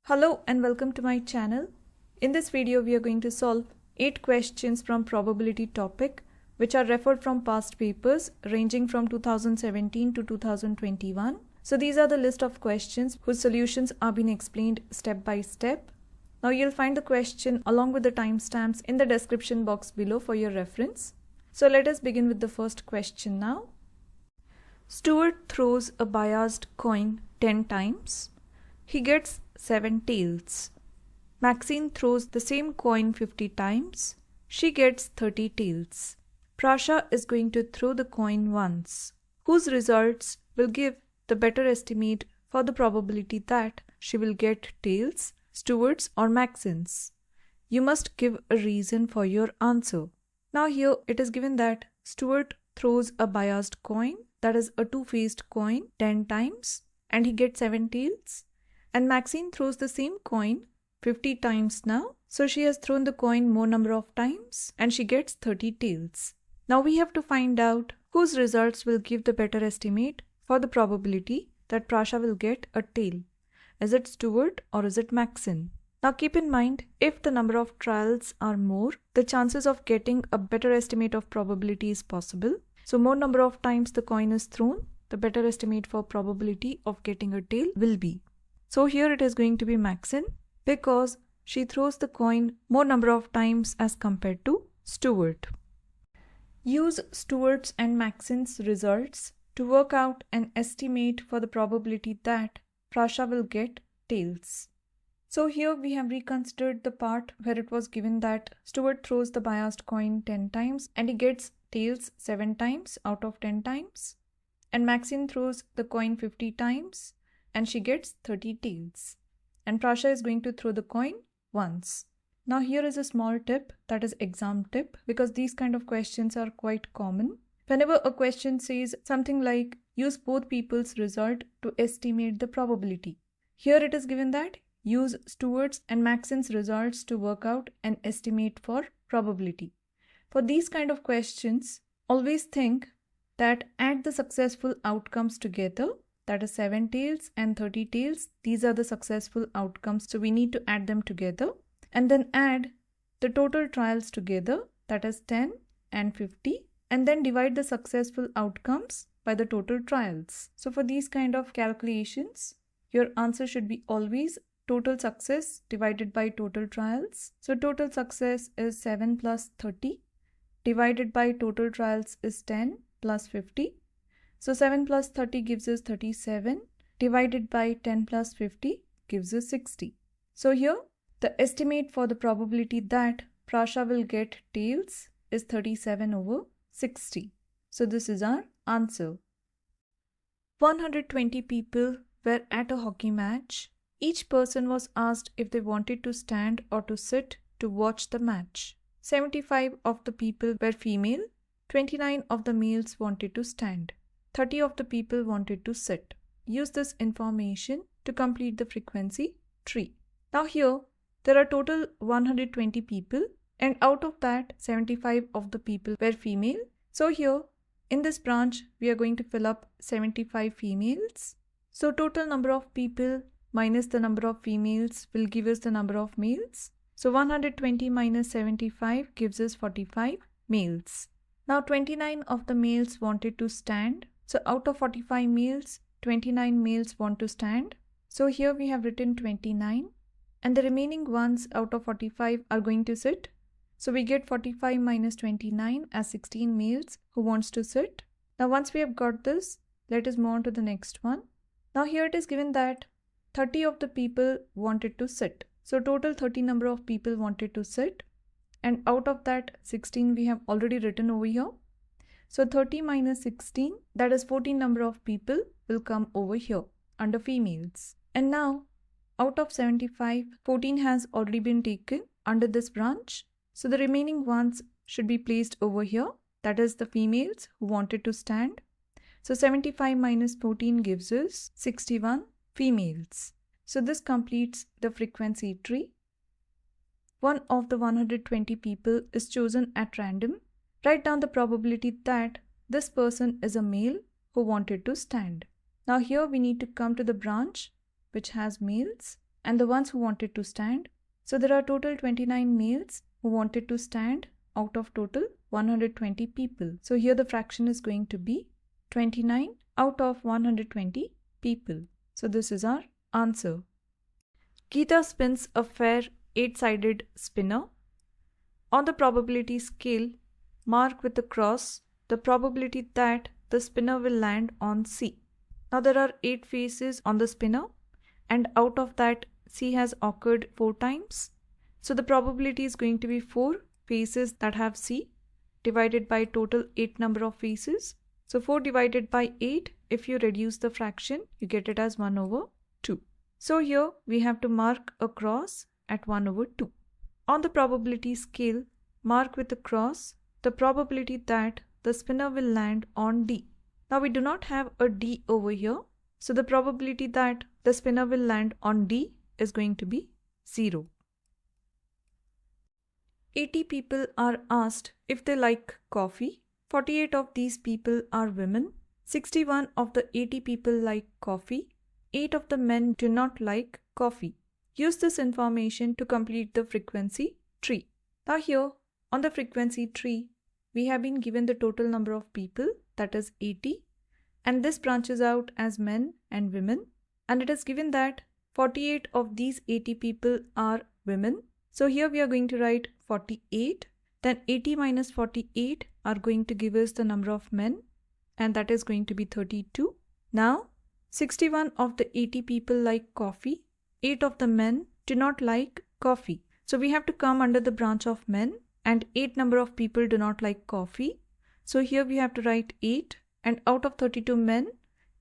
Hello and welcome to my channel. In this video we are going to solve 8 questions from probability topic which are referred from past papers ranging from 2017 to 2021. So these are the list of questions whose solutions are being explained step by step. Now you'll find the question along with the timestamps in the description box below for your reference. So let us begin with the first question now. Stuart throws a biased coin 10 times. He gets 7 tails. Maxine throws the same coin 50 times. She gets 30 tails. Prasha is going to throw the coin once. Whose results will give the better estimate for the probability that she will get tails, Stuart's or Maxine's? You must give a reason for your answer. Now here it is given that Stuart throws a biased coin, that is a two-faced coin, 10 times and he gets 7 tails. And Maxine throws the same coin 50 times now. So she has thrown the coin more number of times and she gets 30 tails. Now we have to find out whose results will give the better estimate for the probability that Prasha will get a tail. Is it Stuart or is it Maxine? Now keep in mind, if the number of trials are more, the chances of getting a better estimate of probability is possible. So more number of times the coin is thrown, the better estimate for probability of getting a tail will be. So here it is going to be Maxine because she throws the coin more number of times as compared to Stuart. Use Stuart's and Maxine's results to work out an estimate for the probability that Prasha will get tails. So here we have reconsidered the part where it was given that Stuart throws the biased coin 10 times and he gets tails 7 times out of 10 times. And Maxine throws the coin 50 times and she gets 30 tails. And Prasha is going to throw the coin once. Now here is a small tip, that is exam tip, because these kind of questions are quite common. Whenever a question says something like use both people's result to estimate the probability. Here it is given that use Stuart's and Maxine's results to work out an estimate for probability. For these kind of questions, always think that add the successful outcomes together. That is 7 tails and 30 tails. These are the successful outcomes. So we need to add them together and then add the total trials together. That is 10 and 50 and then divide the successful outcomes by the total trials. So for these kind of calculations, your answer should be always total success divided by total trials. So total success is 7 plus 30 divided by total trials is 10 plus 50. So 7 plus 30 gives us 37 divided by 10 plus 50 gives us 60. So here the estimate for the probability that Prasha will get tails is 37 over 60. So this is our answer. 120 people were at a hockey match. Each person was asked if they wanted to stand or to sit to watch the match. 75 of the people were female, 29 of the males wanted to stand. 30 of the people wanted to sit. Use this information to complete the frequency tree. Now here, there are total 120 people and out of that 75 of the people were female. So here, in this branch, we are going to fill up 75 females. So total number of people minus the number of females will give us the number of males. So 120 minus 75 gives us 45 males. Now 29 of the males wanted to stand. So out of 45 males, 29 males want to stand. So here we have written 29 and the remaining ones out of 45 are going to sit. So we get 45 minus 29 as 16 males who wants to sit. Now once we have got this, let us move on to the next one. Now here it is given that 30 of the people wanted to sit. So total 30 number of people wanted to sit and out of that 16 we have already written over here. So 30 minus 16, that is 14 number of people will come over here under females. And now out of 75, 14 has already been taken under this branch. So the remaining ones should be placed over here. That is the females who wanted to stand. So 75 minus 14 gives us 61 females. So this completes the frequency tree. One of the 120 people is chosen at random. Write down the probability that this person is a male who wanted to stand. Now here we need to come to the branch which has males. and the ones who wanted to stand. So there are total 29 males who wanted to stand out of total 120 people. So here the fraction is going to be 29 out of 120 people. So this is our answer. Gita spins a fair 8-sided spinner. On the probability scale, mark with a cross the probability that the spinner will land on C. Now there are 8 faces on the spinner, and out of that C has occurred 4 times. So the probability is going to be 4 faces that have C divided by total 8 number of faces. So 4 divided by 8, if you reduce the fraction, you get it as 1/2. So here we have to mark a cross at 1/2. On the probability scale, mark with a cross the probability that the spinner will land on D. Now we do not have a D over here, so the probability that the spinner will land on D is going to be 0. 80 people are asked if they like coffee. 48 of these people are women. 61 of the 80 people like coffee. 8 of the men do not like coffee. Use this information to complete the frequency tree. Now here on the frequency tree, we have been given the total number of people, that is 80, and this branches out as men and women, and it is given that 48 of these 80 people are women. So here we are going to write 48, then 80 minus 48 are going to give us the number of men, and that is going to be 32. Now 61 of the 80 people like coffee, 8 of the men do not like coffee. So we have to come under the branch of men, and 8 number of people do not like coffee. So here we have to write 8, and out of 32 men,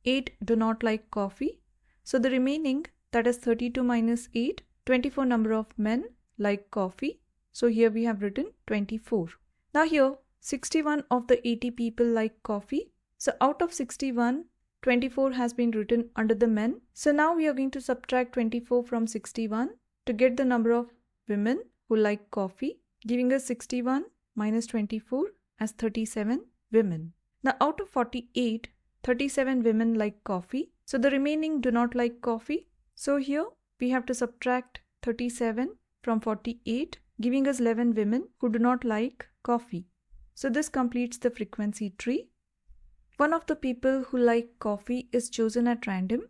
8 do not like coffee. So the remaining, that is 32 minus 8, 24 number of men like coffee. So here we have written 24. Now here 61 of the 80 people like coffee. So out of 61, 24 has been written under the men. So now we are going to subtract 24 from 61 to get the number of women who like coffee, giving us 61 minus 24 as 37 women. Now out of 48, 37 women like coffee. So the remaining do not like coffee. So here we have to subtract 37 from 48, giving us 11 women who do not like coffee. So this completes the frequency tree. One of the people who like coffee is chosen at random.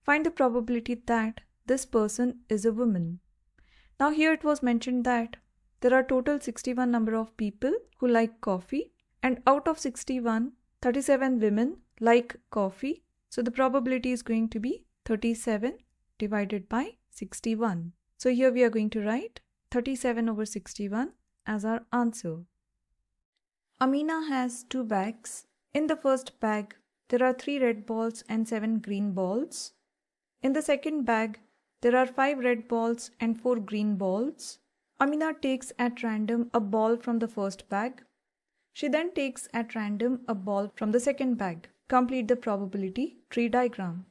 Find the probability that this person is a woman. Now here it was mentioned that there are total 61 number of people who like coffee, and out of 61, 37 women like coffee. So the probability is going to be 37 divided by 61. So here we are going to write 37/61 as our answer. Amina has 2 bags. In the first bag, there are 3 red balls and 7 green balls. In the second bag, there are 5 red balls and 4 green balls. Amina takes at random a ball from the first bag. She then takes at random a ball from the second bag. Complete the probability tree diagram.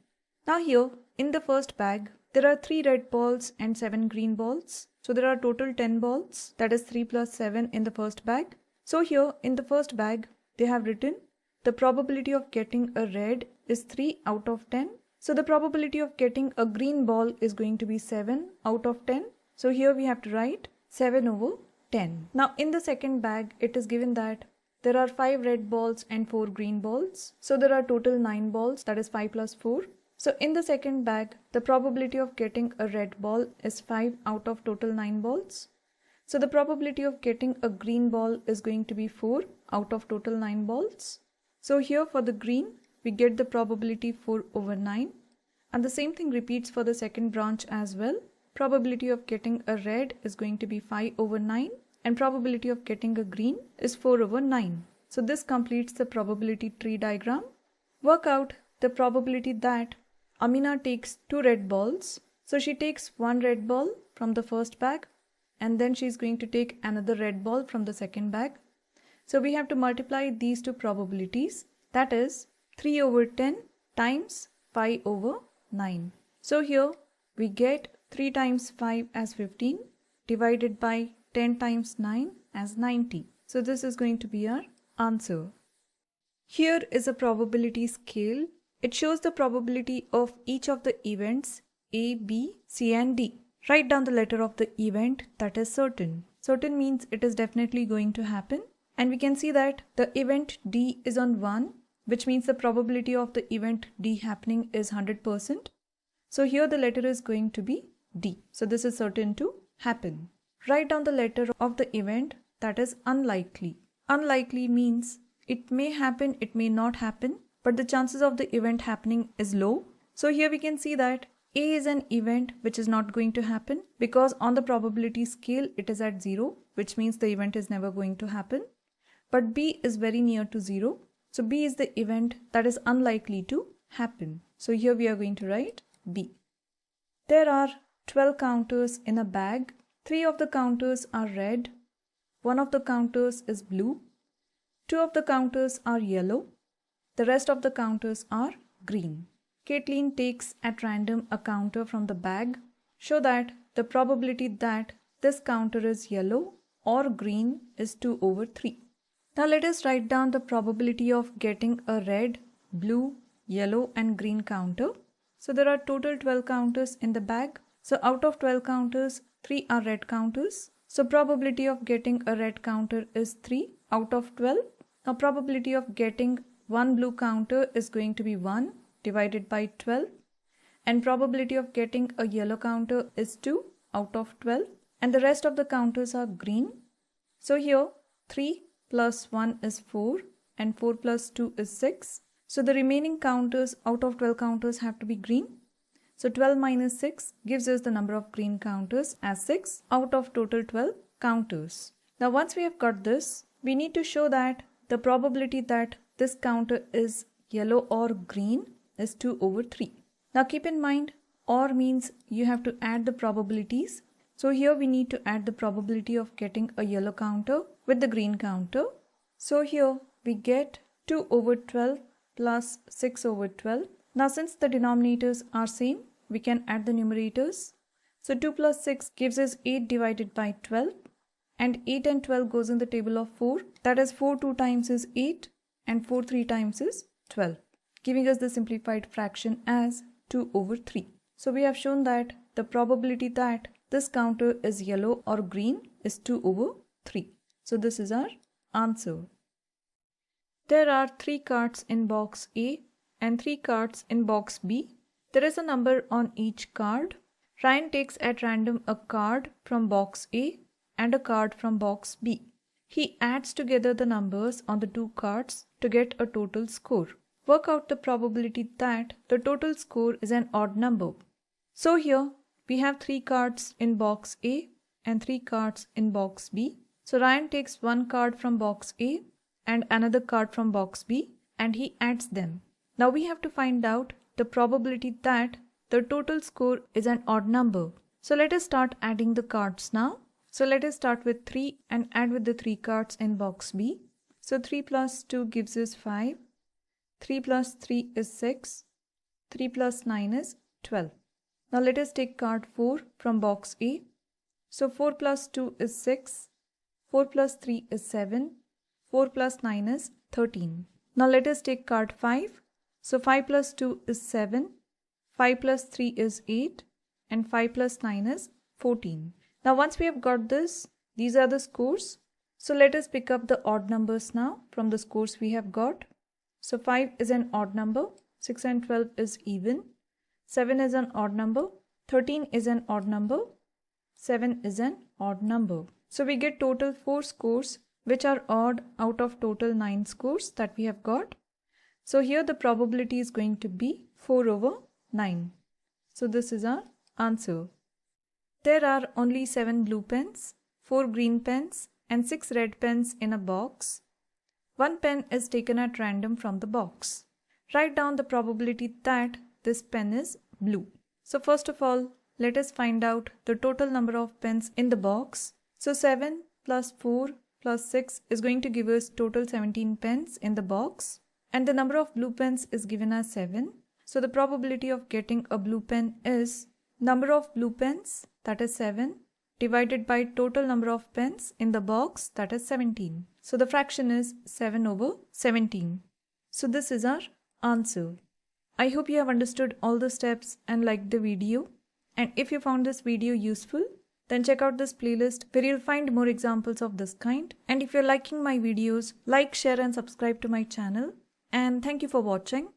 Now here, in the first bag, there are 3 red balls and 7 green balls. So there are total 10 balls, that is 3 plus 7 in the first bag. So here in the first bag, they have written the probability of getting a red is 3 out of 10. So the probability of getting a green ball is going to be 7 out of 10. So here we have to write 7/10. Now in the second bag, it is given that there are 5 red balls and 4 green balls. So there are total 9 balls, that is 5 plus 4. So in the second bag, the probability of getting a red ball is 5 out of total 9 balls. So the probability of getting a green ball is going to be 4 out of total 9 balls. So here for the green, we get the probability 4/9. And the same thing repeats for the second branch as well. Probability of getting a red is going to be 5/9, and probability of getting a green is 4/9. So this completes the probability tree diagram. Work out the probability that Amina takes 2 red balls. So she takes 1 red ball from the first bag, and then she is going to take another red ball from the second bag. So we have to multiply these two probabilities, that is 3/10 times 5/9. So here we get 3 times 5 as 15 divided by 10 times 9 as 90. So this is going to be our answer. Here is a probability scale. It shows the probability of each of the events A, B, C and D. Write down the letter of the event that is certain. Certain means it is definitely going to happen. And we can see that the event D is on 1, which means the probability of the event D happening is 100%. So here the letter is going to be D. So this is certain to happen. Write down the letter of the event that is unlikely. Unlikely means it may happen, it may not happen, but the chances of the event happening is low. So here we can see that A is an event which is not going to happen because on the probability scale it is at 0, which means the event is never going to happen. But B is very near to 0. So B is the event that is unlikely to happen. So here we are going to write B. There are 12 counters in a bag. 3 of the counters are red. 1 of the counters is blue. 2 of the counters are yellow. The rest of the counters are green. Caitlin takes at random a counter from the bag. Show that the probability that this counter is yellow or green is 2/3. Now let us write down the probability of getting a red, blue, yellow and green counter. So there are total 12 counters in the bag. So out of 12 counters, 3 are red counters. So probability of getting a red counter is 3 out of 12. Now probability of getting one blue counter is going to be 1 divided by 12. And probability of getting a yellow counter is 2 out of 12. And the rest of the counters are green. So here 3 plus 1 is 4 and 4 plus 2 is 6. So the remaining counters out of 12 counters have to be green. So 12 minus 6 gives us the number of green counters as 6 out of total 12 counters. Now once we have got this, we need to show that the probability that this counter is yellow or green is 2/3. Now keep in mind, OR means you have to add the probabilities. So here we need to add the probability of getting a yellow counter with the green counter. So here we get 2/12 plus 6/12. Now since the denominators are same, we can add the numerators. So 2 plus 6 gives us 8 divided by 12. And 8 and 12 goes in the table of 4. That is 4 2 times is 8 and 4 3 times is 12. Giving us the simplified fraction as 2/3. So we have shown that the probability that this counter is yellow or green is 2/3. So this is our answer. There are 3 cards in box A and 3 cards in box B. There is a number on each card. Ryan takes at random a card from box A and a card from box B. He adds together the numbers on the 2 cards to get a total score. Work out the probability that the total score is an odd number. So here we have 3 cards in box A and 3 cards in box B. So Ryan takes one card from box A and another card from box B and he adds them. Now we have to find out the probability that the total score is an odd number. So let us start adding the cards now. So let us start with 3 and add with the 3 cards in box B. So 3 plus 2 gives us 5. 3 plus 3 is 6. 3 plus 9 is 12. Now let us take card 4 from box A. So 4 plus 2 is 6. 4 plus 3 is 7. 4 plus 9 is 13. Now let us take card 5. So 5 plus 2 is 7. 5 plus 3 is 8. And 5 plus 9 is 14. Now once we have got this, these are the scores. So let us pick up the odd numbers now from the scores we have got. So 5 is an odd number. 6 and 12 is even. 7 is an odd number. 13 is an odd number. 7 is an odd number. So we get total 4 scores which are odd out of total 9 scores that we have got. So here the probability is going to be 4/9. So this is our answer. There are only 7 blue pens, 4 green pens and 6 red pens in a box. 1 pen is taken at random from the box. Write down the probability that this pen is blue. So first of all, let us find out the total number of pens in the box. So 7 plus 4 plus 6 is going to give us total 17 pens in the box. And the number of blue pens is given as 7. So the probability of getting a blue pen is number of blue pens, that is 7, divided by total number of pens in the box, that is 17. So the fraction is 7/17. So this is our answer. I hope you have understood all the steps and liked the video. And if you found this video useful, then check out this playlist where you'll find more examples of this kind. And if you're liking my videos, like, share and subscribe to my channel. And thank you for watching.